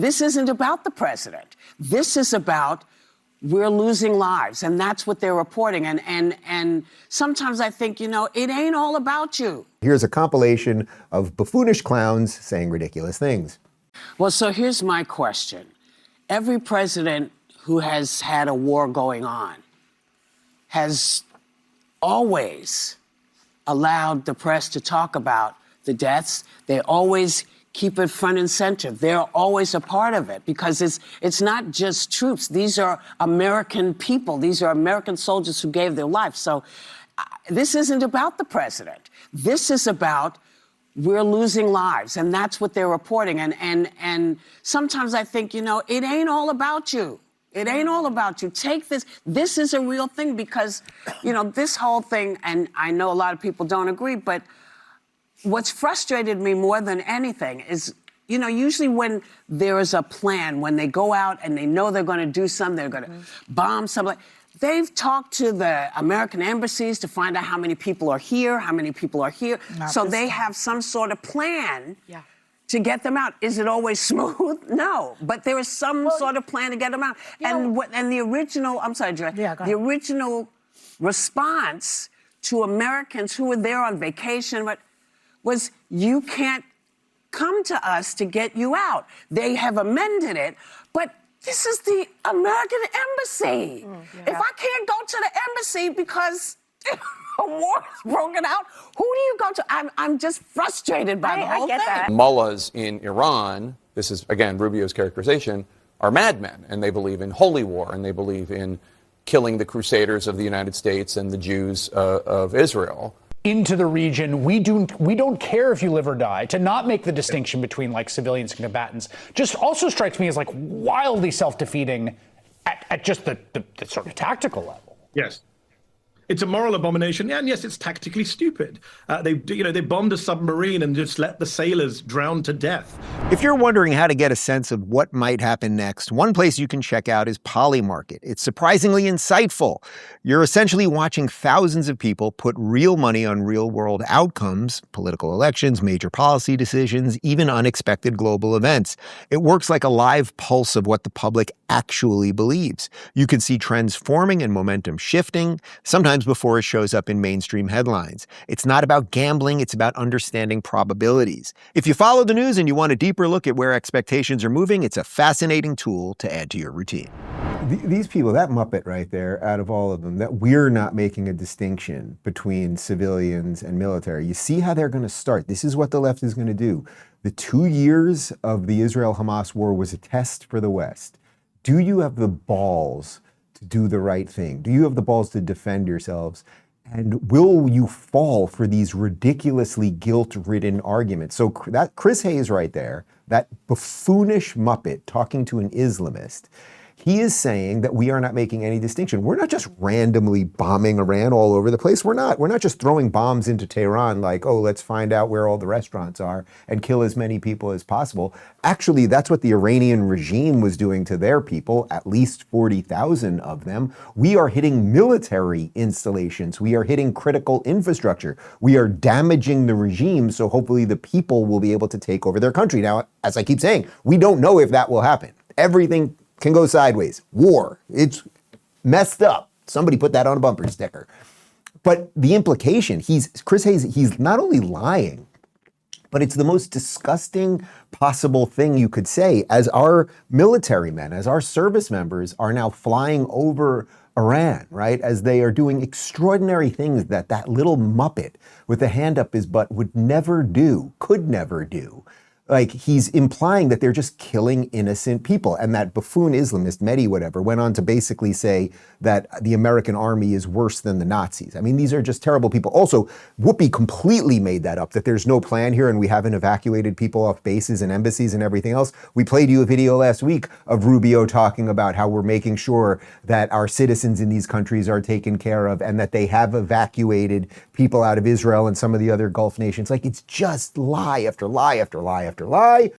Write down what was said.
this isn't about the president. This is about we're losing lives, and that's what they're reporting. And sometimes I think, it ain't all about you. Here's a compilation of buffoonish clowns saying ridiculous things. Well, so here's my question. Every president who has had a war going on has always allowed the press to talk about the deaths. They always keep it front and center. They're always a part of it because it's not just troops. These are American people. These are American soldiers who gave their life. So this isn't about the president. This is about we're losing lives, and that's what they're reporting. And sometimes I think, it ain't all about you. It ain't all about you. Take this. This is a real thing because, this whole thing, and I know a lot of people don't agree, but what's frustrated me more than anything is, usually when there is a plan, when they go out and they know they're going to do something, they're going to bomb something, they've talked to the American embassies to find out how many people are here, so they have some sort of plan to get them out. Is it always smooth? No, but there is some sort of plan to get them out. And the original, I'm sorry, Joy, the original response to Americans who were there on vacation was, you can't come to us to get you out. They have amended it, but this is the American embassy. If I can't go to the embassy because a war is broken out, who do you go to? I'm just frustrated by the whole thing. That. Mullahs in Iran, this is, again, Rubio's characterization, are madmen, and they believe in holy war, and they believe in killing the crusaders of the United States and the Jews of Israel. Into the region, we don't care if you live or die. To not make the distinction between civilians and combatants just also strikes me as wildly self-defeating at just the sort of tactical level. Yes. It's a moral abomination, and yes, it's tactically stupid. They bombed a submarine and just let the sailors drown to death. If you're wondering how to get a sense of what might happen next, one place you can check out is Polymarket. It's surprisingly insightful. You're essentially watching thousands of people put real money on real-world outcomes, political elections, major policy decisions, even unexpected global events. It works like a live pulse of what the public actually believes. You can see trends forming and momentum shifting, sometimes before it shows up in mainstream headlines. It's not about gambling, it's about understanding probabilities. If you follow the news and you want a deeper look at where expectations are moving, it's a fascinating tool to add to your routine. These people, that Muppet right there, out of all of them, that we're not making a distinction between civilians and military. You see how they're going to start. This is what the left is going to do. The 2 years of the Israel-Hamas war was a test for the West. Do you have the balls to do the right thing? Do you have the balls to defend yourselves? And will you fall for these ridiculously guilt-ridden arguments? So that Chris Hayes right there, that buffoonish Muppet talking to an Islamist, he is saying that we are not making any distinction. We're not just randomly bombing Iran all over the place. We're not just throwing bombs into Tehran like, oh, let's find out where all the restaurants are and kill as many people as possible. Actually, that's what the Iranian regime was doing to their people, at least 40,000 of them. We are hitting military installations. We are hitting critical infrastructure. We are damaging the regime, so hopefully the people will be able to take over their country. Now, as I keep saying, we don't know if that will happen. Everything can go sideways. War. It's messed up. Somebody put that on a bumper sticker. But the implication, Chris Hayes, he's not only lying, but it's the most disgusting possible thing you could say as our military men, as our service members are now flying over Iran, right? As they are doing extraordinary things that little Muppet with a hand up his butt would never do, could never do. Like, he's implying that they're just killing innocent people. And that buffoon Islamist, Mehdi whatever, went on to basically say that the American army is worse than the Nazis. I mean, these are just terrible people. Also, Whoopi completely made that up, that there's no plan here and we haven't evacuated people off bases and embassies and everything else. We played you a video last week of Rubio talking about how we're making sure that our citizens in these countries are taken care of and that they have evacuated people out of Israel and some of the other Gulf nations. Like, it's just lie after lie after lie after lie.